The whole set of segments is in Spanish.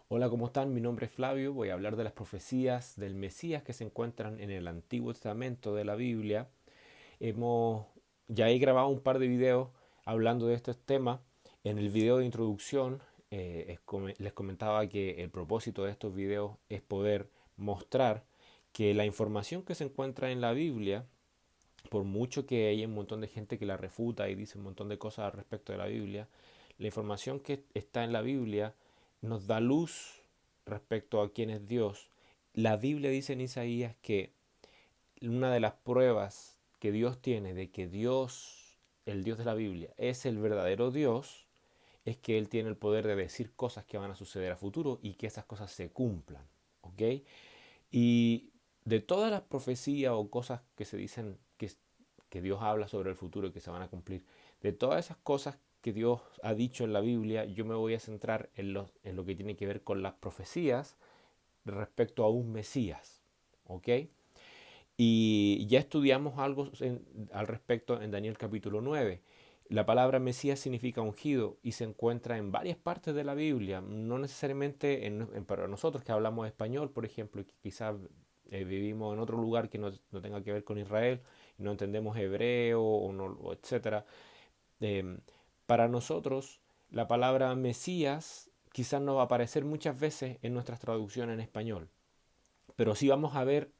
Hola, ¿cómo están? Mi nombre es Flavio. Voy a hablar de las profecías del Mesías que se encuentran en el Antiguo Testamento de la Biblia. Hemos, ya he grabado un par de videos hablando de estos temas. En el video de introducción les comentaba que el propósito de estos videos es poder mostrar que la información que se encuentra en la Biblia, por mucho que haya un montón de gente que la refuta y dice un montón de cosas al respecto de la Biblia, la información que está en la Biblia nos da luz respecto a quién es Dios. La Biblia dice en Isaías que una de las pruebas que Dios tiene de que Dios, el Dios de la Biblia, es el verdadero Dios, es que Él tiene el poder de decir cosas que van a suceder a futuro y que esas cosas se cumplan. ¿Ok? Y de todas las profecías o cosas que se dicen que Dios habla sobre el futuro y que se van a cumplir, de todas esas cosas que Dios ha dicho en la Biblia, yo me voy a centrar en lo que tiene que ver con las profecías respecto a un Mesías. ¿Ok? Y ya estudiamos algo al respecto en Daniel capítulo 9. La palabra Mesías significa ungido y se encuentra en varias partes de la Biblia, no necesariamente para nosotros que hablamos español, por ejemplo, y que quizás vivimos en otro lugar que no tenga que ver con Israel y no entendemos hebreo o etcétera. Eh, para nosotros, la palabra Mesías quizás no va a aparecer muchas veces en nuestras traducciones en español, pero sí vamos a ver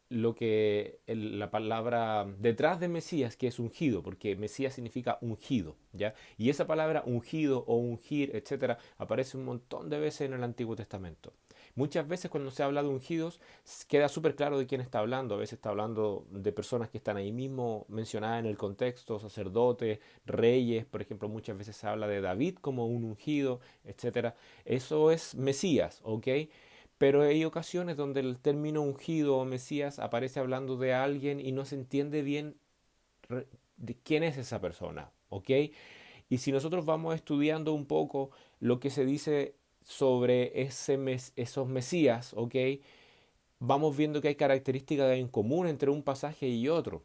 lo que la palabra detrás de Mesías, que es ungido, porque Mesías significa ungido, ¿ya? Y esa palabra ungido o ungir, etcétera, aparece un montón de veces en el Antiguo Testamento. Muchas veces cuando se habla de ungidos queda súper claro de quién está hablando. A veces está hablando de personas que están ahí mismo mencionadas en el contexto, sacerdotes, reyes, por ejemplo, muchas veces se habla de David como un ungido, etcétera. Eso es Mesías, ¿ok? Pero hay ocasiones donde el término ungido o Mesías aparece hablando de alguien y no se entiende bien de quién es esa persona, ¿ok? Y si nosotros vamos estudiando un poco lo que se dice sobre esos Mesías, ¿ok? Vamos viendo que hay características en común entre un pasaje y otro.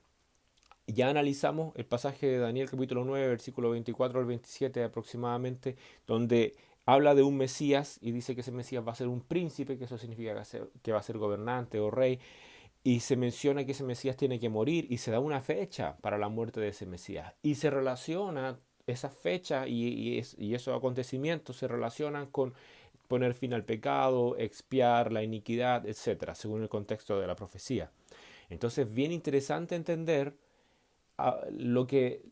Ya analizamos el pasaje de Daniel capítulo 9 versículo 24 al 27 aproximadamente, donde habla de un Mesías y dice que ese Mesías va a ser un príncipe, que eso significa que va a ser gobernante o rey, y se menciona que ese Mesías tiene que morir y se da una fecha para la muerte de ese Mesías. Y se relaciona esa fecha y esos acontecimientos se relacionan con poner fin al pecado, expiar la iniquidad, etcétera, según el contexto de la profecía. Entonces, bien interesante entender a lo que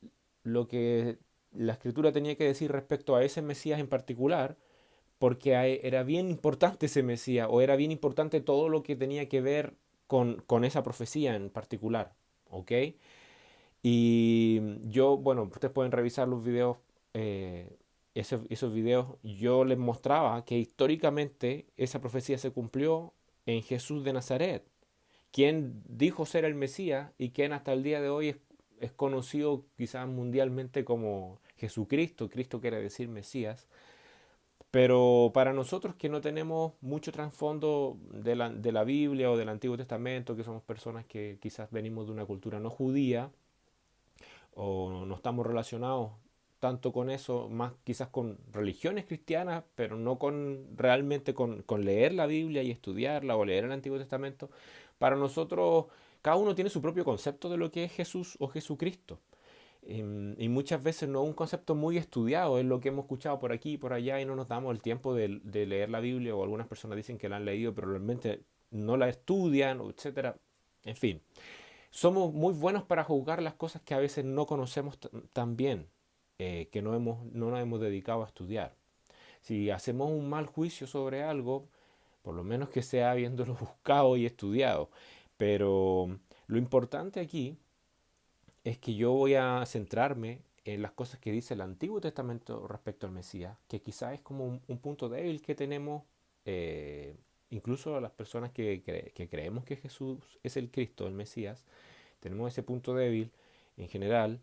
la escritura tenía que decir respecto a ese Mesías en particular, porque era bien importante ese Mesías, o era bien importante todo lo que tenía que ver con esa profecía en particular. ¿Ok? Y yo, bueno, ustedes pueden revisar los videos, esos videos, yo les mostraba que históricamente esa profecía se cumplió en Jesús de Nazaret, quien dijo ser el Mesías y quien hasta el día de hoy es conocido quizás mundialmente como Jesucristo. Cristo quiere decir Mesías. Pero para nosotros que no tenemos mucho trasfondo de la Biblia o del Antiguo Testamento, que somos personas que quizás venimos de una cultura no judía o no estamos relacionados tanto con eso, más quizás con religiones cristianas, pero no con realmente con leer la Biblia y estudiarla o leer el Antiguo Testamento, para nosotros cada uno tiene su propio concepto de lo que es Jesús o Jesucristo. Y muchas veces no es un concepto muy estudiado, es lo que hemos escuchado por aquí y por allá y no nos damos el tiempo de leer la Biblia, o algunas personas dicen que la han leído pero realmente no la estudian, etcétera. En fin, somos muy buenos para juzgar las cosas que a veces no conocemos tan bien, que no nos hemos dedicado a estudiar. Si hacemos un mal juicio sobre algo, por lo menos que sea habiéndolo buscado y estudiado. Pero lo importante aquí es que yo voy a centrarme en las cosas que dice el Antiguo Testamento respecto al Mesías, que quizás es como un punto débil que tenemos, eh, incluso las personas que creemos que Jesús es el Cristo, el Mesías, tenemos ese punto débil en general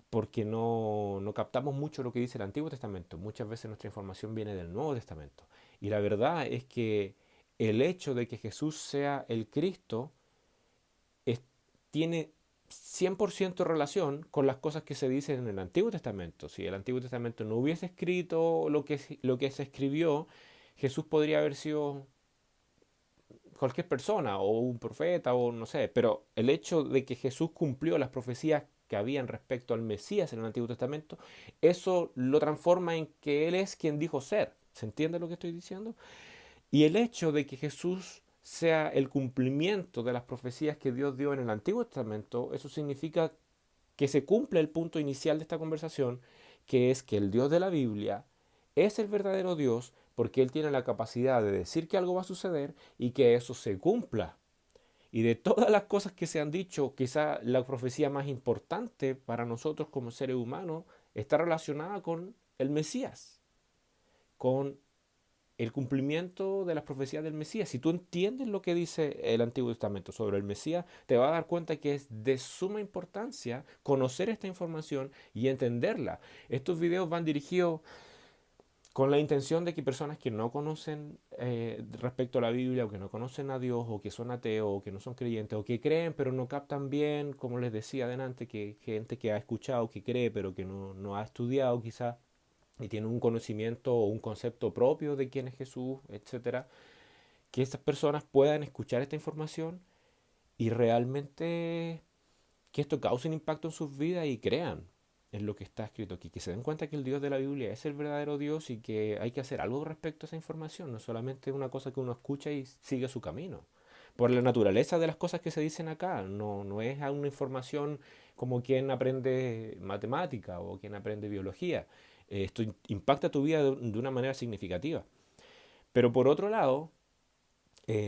porque no captamos mucho lo que dice el Antiguo Testamento. Muchas veces nuestra información viene del Nuevo Testamento. Y la verdad es que el hecho de que Jesús sea el Cristo es- tiene 100% relación con las cosas que se dicen en el Antiguo Testamento. Si el Antiguo Testamento no hubiese escrito lo que se escribió, Jesús podría haber sido cualquier persona o un profeta o no sé, pero el hecho de que Jesús cumplió las profecías que habían respecto al Mesías en el Antiguo Testamento, eso lo transforma en que Él es quien dijo ser. ¿Se entiende lo que estoy diciendo? Y el hecho de que Jesús sea el cumplimiento de las profecías que Dios dio en el Antiguo Testamento, eso significa que se cumple el punto inicial de esta conversación, que es que el Dios de la Biblia es el verdadero Dios porque Él tiene la capacidad de decir que algo va a suceder y que eso se cumpla. Y de todas las cosas que se han dicho, quizá la profecía más importante para nosotros como seres humanos está relacionada con el Mesías, con el cumplimiento de las profecías del Mesías. Si tú entiendes lo que dice el Antiguo Testamento sobre el Mesías, te vas a dar cuenta que es de suma importancia conocer esta información y entenderla. Estos videos van dirigidos con la intención de que personas que no conocen respecto a la Biblia, o que no conocen a Dios, o que son ateos, o que no son creyentes, o que creen pero no captan bien, como les decía adelante, que gente que ha escuchado, que cree pero que no ha estudiado quizás, y tiene un conocimiento o un concepto propio de quién es Jesús, etcétera, que estas personas puedan escuchar esta información y realmente que esto cause un impacto en sus vidas y crean en lo que está escrito aquí, que se den cuenta que el Dios de la Biblia es el verdadero Dios y que hay que hacer algo respecto a esa información, no solamente una cosa que uno escucha y sigue su camino. Por la naturaleza de las cosas que se dicen acá, no es una información como quien aprende matemática o quien aprende biología. Esto impacta tu vida de una manera significativa. Pero por otro lado,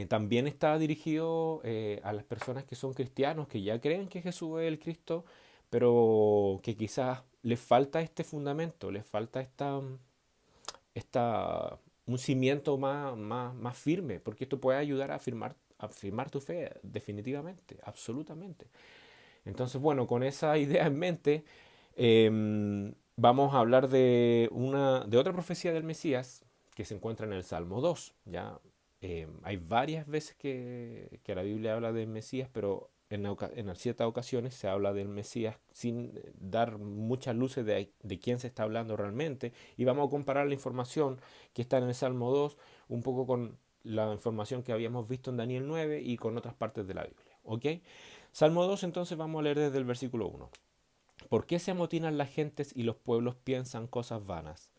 también está dirigido a las personas que son cristianos, que ya creen que Jesús es el Cristo, pero que quizás les falta este fundamento, les falta esta, un cimiento más firme, porque esto puede ayudar a afirmar tu fe, definitivamente, absolutamente. Entonces, bueno, con esa idea en mente, vamos a hablar de otra profecía del Mesías que se encuentra en el Salmo 2. ¿Ya? Hay varias veces que la Biblia habla del Mesías, pero en ciertas ocasiones se habla del Mesías sin dar muchas luces de quién se está hablando realmente. Y vamos a comparar la información que está en el Salmo 2 un poco con la información que habíamos visto en Daniel 9 y con otras partes de la Biblia. ¿Ok? Salmo 2, entonces vamos a leer desde el versículo 1. ¿Por qué se amotinan las gentes y los pueblos piensan cosas vanas?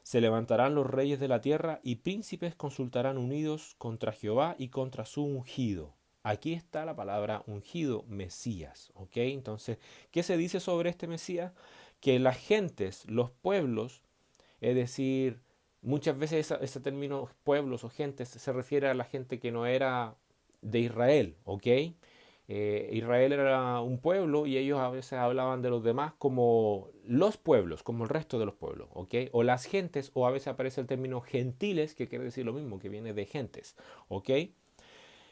Se levantarán los reyes de la tierra y príncipes consultarán unidos contra Jehová y contra su ungido. Aquí está la palabra ungido, Mesías. ¿Ok? Entonces, ¿qué se dice sobre este Mesías? Que las gentes, los pueblos, es decir, muchas veces ese término pueblos o gentes se refiere a la gente que no era de Israel. ¿Ok? Israel era un pueblo y ellos a veces hablaban de los demás como los pueblos, como el resto de los pueblos, ¿ok? O las gentes, o a veces aparece el término gentiles, que quiere decir lo mismo, que viene de gentes, ¿ok?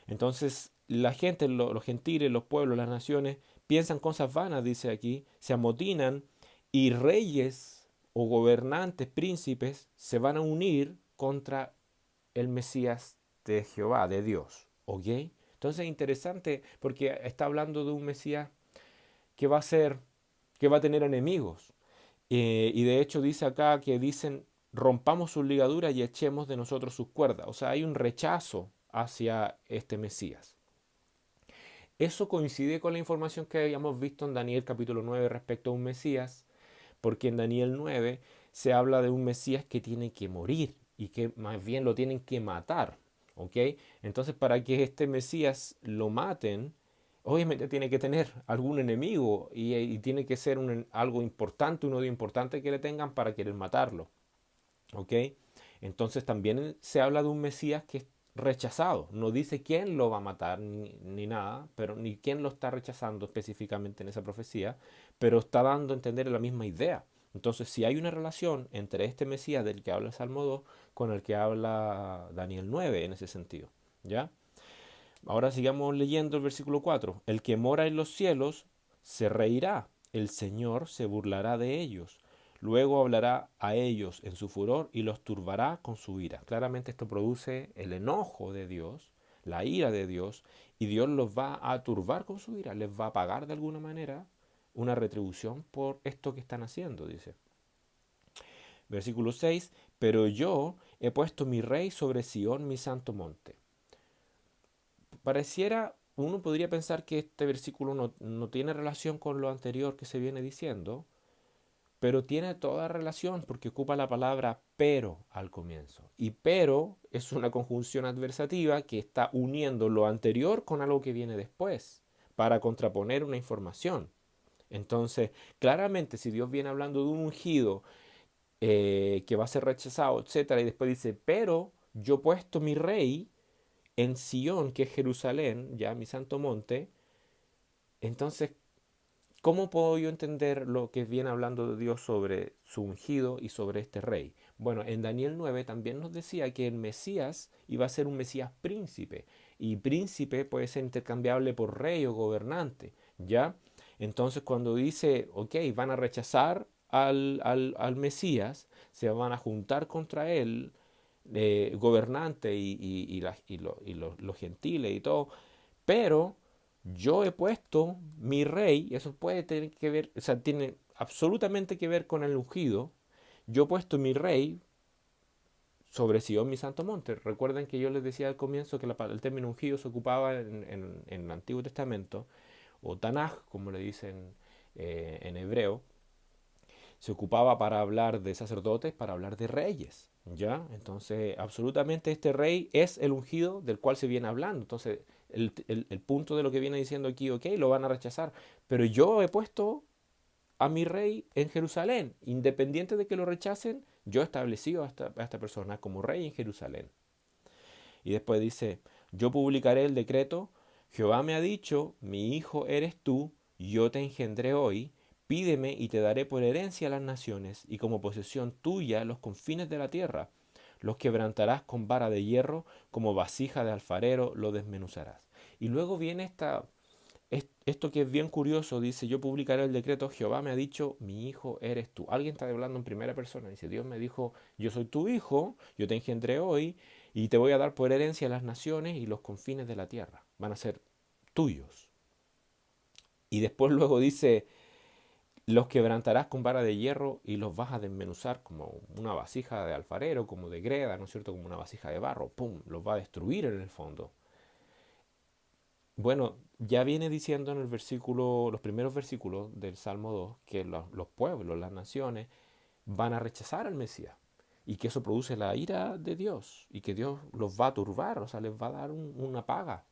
Entonces, la gente, los gentiles, los pueblos, las naciones, piensan cosas vanas, dice aquí, se amotinan y reyes o gobernantes, príncipes, se van a unir contra el Mesías de Jehová, de Dios, ¿ok? Entonces es interesante porque está hablando de un Mesías que va a ser, que va a tener enemigos. Y de hecho dice acá que dicen, rompamos sus ligaduras y echemos de nosotros sus cuerdas. O sea, hay un rechazo hacia este Mesías. Eso coincide con la información que habíamos visto en Daniel capítulo 9 respecto a un Mesías, porque en Daniel 9 se habla de un Mesías que tiene que morir y que más bien lo tienen que matar. ¿Ok? Entonces, para que este Mesías lo maten, obviamente tiene que tener algún enemigo y tiene que ser algo importante, un odio importante que le tengan para querer matarlo. ¿Ok? Entonces también se habla de un Mesías que es rechazado. No dice quién lo va a matar ni nada, pero ni quién lo está rechazando específicamente en esa profecía, pero está dando a entender la misma idea. Entonces, si hay una relación entre este Mesías del que habla el Salmo 2 con el que habla Daniel 9 en ese sentido. ¿Ya? Ahora sigamos leyendo el versículo 4. El que mora en los cielos se reirá, el Señor se burlará de ellos. Luego hablará a ellos en su furor y los turbará con su ira. Claramente esto produce el enojo de Dios, la ira de Dios, y Dios los va a turbar con su ira, les va a pagar de alguna manera una retribución por esto que están haciendo, dice. Versículo 6, pero yo he puesto mi rey sobre Sión, mi santo monte. Pareciera, uno podría pensar que este versículo no tiene relación con lo anterior que se viene diciendo, pero tiene toda relación porque ocupa la palabra pero al comienzo. Y pero es una conjunción adversativa que está uniendo lo anterior con algo que viene después para contraponer una información. Entonces, claramente, si Dios viene hablando de un ungido que va a ser rechazado, etcétera, y después dice, pero yo he puesto mi rey en Sión, que es Jerusalén, ya mi santo monte, entonces, ¿cómo puedo yo entender lo que viene hablando de Dios sobre su ungido y sobre este rey? Bueno, en Daniel 9 también nos decía que el Mesías iba a ser un Mesías príncipe, y príncipe puede ser intercambiable por rey o gobernante, ¿ya? Entonces cuando dice, ok, van a rechazar al Mesías, se van a juntar contra él, gobernante los gentiles y todo, pero yo he puesto mi rey, y eso puede tener que ver, o sea, tiene absolutamente que ver con el ungido. Yo he puesto mi rey sobre Sion, mi santo monte. Recuerden que yo les decía al comienzo que el término ungido se ocupaba en el Antiguo Testamento, o Tanaj, como le dicen en hebreo, se ocupaba para hablar de sacerdotes, para hablar de reyes, ¿ya? Entonces, absolutamente este rey es el ungido del cual se viene hablando. Entonces, el punto de lo que viene diciendo aquí, ok, lo van a rechazar, pero yo he puesto a mi rey en Jerusalén, independiente de que lo rechacen, yo he establecido a esta persona como rey en Jerusalén. Y después dice, yo publicaré el decreto, Jehová me ha dicho, mi hijo eres tú, yo te engendré hoy, pídeme y te daré por herencia a las naciones y como posesión tuya los confines de la tierra. Los quebrantarás con vara de hierro, como vasija de alfarero lo desmenuzarás. Y luego viene esto que es bien curioso, dice, yo publicaré el decreto, Jehová me ha dicho, mi hijo eres tú. Alguien está hablando en primera persona, dice, Dios me dijo, yo soy tu hijo, yo te engendré hoy, y te voy a dar por herencia las naciones y los confines de la tierra. Van a ser tuyos. Y después luego dice, los quebrantarás con vara de hierro y los vas a desmenuzar como una vasija de alfarero, como de greda, ¿no es cierto? Como una vasija de barro. ¡Pum! Los va a destruir en el fondo. Bueno, ya viene diciendo en el versículo, los primeros versículos del Salmo 2, que los pueblos, las naciones, van a rechazar al Mesías y que eso produce la ira de Dios y que Dios los va a turbar, o sea, les va a dar una paga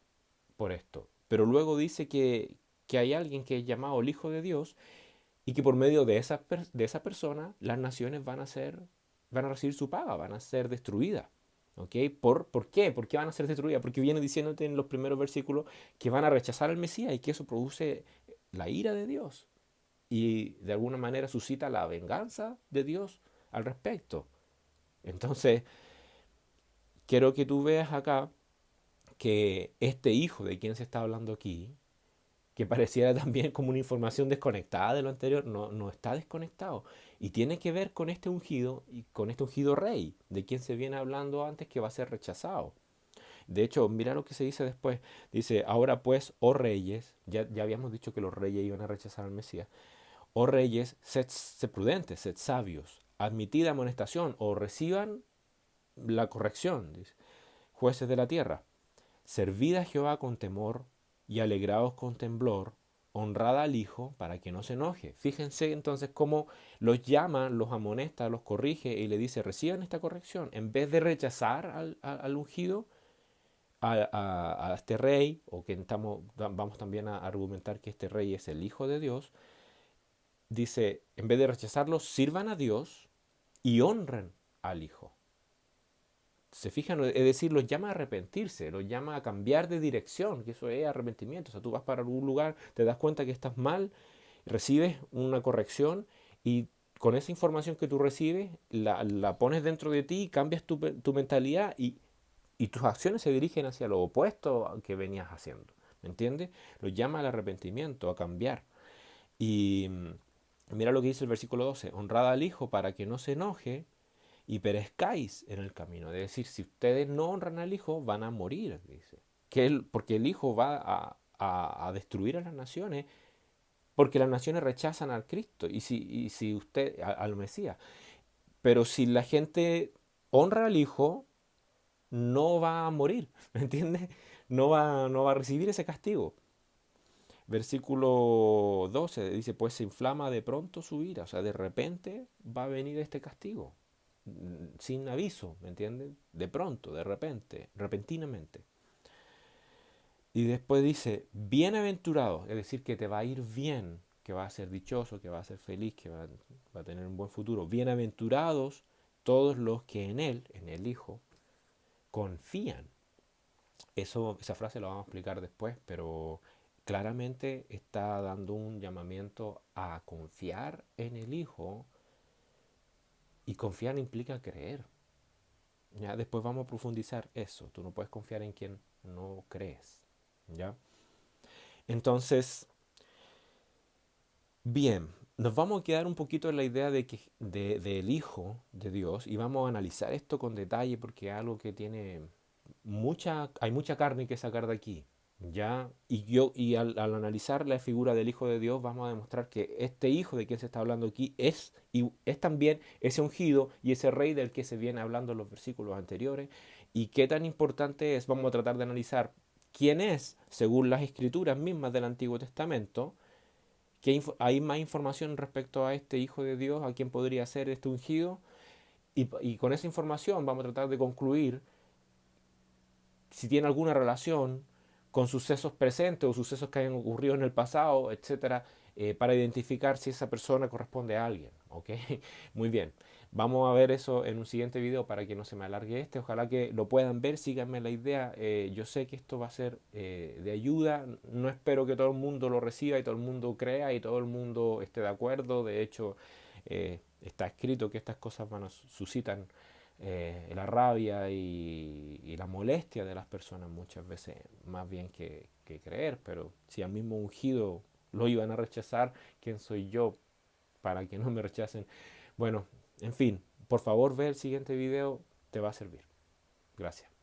por esto. Pero luego dice que hay alguien que es llamado el Hijo de Dios y que por medio de esa persona las naciones van a recibir su paga, van a ser destruidas. ¿Ok? ¿Por qué? ¿Por qué van a ser destruidas? Porque viene diciéndote en los primeros versículos que van a rechazar al Mesías y que eso produce la ira de Dios. Y de alguna manera suscita la venganza de Dios al respecto. Entonces, quiero que tú veas acá que este hijo de quien se está hablando aquí, que pareciera también como una información desconectada de lo anterior, no está desconectado. Y tiene que ver con este ungido y con este ungido rey, de quien se viene hablando antes que va a ser rechazado. De hecho, mira lo que se dice después. Dice, ahora pues, oh reyes, ya habíamos dicho que los reyes iban a rechazar al Mesías. Oh reyes, sed prudentes, sed sabios, admitid amonestación o reciban la corrección. Dice, jueces de la tierra, servid a Jehová con temor y alegraos con temblor, honrad al Hijo para que no se enoje. Fíjense entonces cómo los llama, los amonesta, los corrige y le dice, reciban esta corrección. En vez de rechazar al ungido, a este rey, o que vamos también a argumentar que este rey es el Hijo de Dios, dice, en vez de rechazarlo, sirvan a Dios y honren al Hijo. Se fijan, es decir, los llama a arrepentirse, los llama a cambiar de dirección, que eso es arrepentimiento. O sea, tú vas para algún lugar, te das cuenta que estás mal, recibes una corrección y con esa información que tú recibes, la pones dentro de ti, cambias tu mentalidad y tus acciones se dirigen hacia lo opuesto que venías haciendo. ¿Me entiendes? Los llama al arrepentimiento, a cambiar. Y mira lo que dice el versículo 12, honrad al Hijo para que no se enoje y perezcáis en el camino. Es decir, si ustedes no honran al Hijo, van a morir, dice. Porque el Hijo va a destruir a las naciones, porque las naciones rechazan al Cristo y si usted, al Mesías. Pero si la gente honra al Hijo, no va a morir, ¿me entiendes? No va a recibir ese castigo. Versículo 12 dice, pues se inflama de pronto su ira, o sea, de repente va a venir este castigo, sin aviso, ¿me entiendes? De pronto, de repente, repentinamente. Y después dice, bienaventurado, es decir, que te va a ir bien, que va a ser dichoso, que va a ser feliz, que va a tener un buen futuro. Bienaventurados todos los que en Él, en el Hijo, confían. Esa frase la vamos a explicar después, pero claramente está dando un llamamiento a confiar en el Hijo, y confiar implica creer. ¿Ya? Después vamos a profundizar eso. Tú no puedes confiar en quien no crees. ¿Ya? Entonces, bien, nos vamos a quedar un poquito en la idea del Hijo de Dios, y vamos a analizar esto con detalle porque es algo que tiene hay mucha carne que sacar de aquí. ¿Ya? Y al analizar la figura del Hijo de Dios, vamos a demostrar que este Hijo de quien se está hablando aquí es también ese ungido y ese rey del que se viene hablando en los versículos anteriores. Y qué tan importante es, vamos a tratar de analizar quién es, según las escrituras mismas del Antiguo Testamento, que hay más información respecto a este Hijo de Dios, a quién podría ser este ungido. Y con esa información vamos a tratar de concluir si tiene alguna relación con sucesos presentes o sucesos que hayan ocurrido en el pasado, etcétera, para identificar si esa persona corresponde a alguien. ¿Ok? Muy bien. Vamos a ver eso en un siguiente video para que no se me alargue este. Ojalá que lo puedan ver, síganme la idea. Yo sé que esto va a ser de ayuda. No espero que todo el mundo lo reciba y todo el mundo crea y todo el mundo esté de acuerdo. De hecho, está escrito que estas cosas suscitan la rabia y la molestia de las personas muchas veces, más bien que creer. Pero si al mismo ungido lo iban a rechazar, ¿quién soy yo para que no me rechacen? Bueno, en fin, por favor ve el siguiente video, te va a servir. Gracias.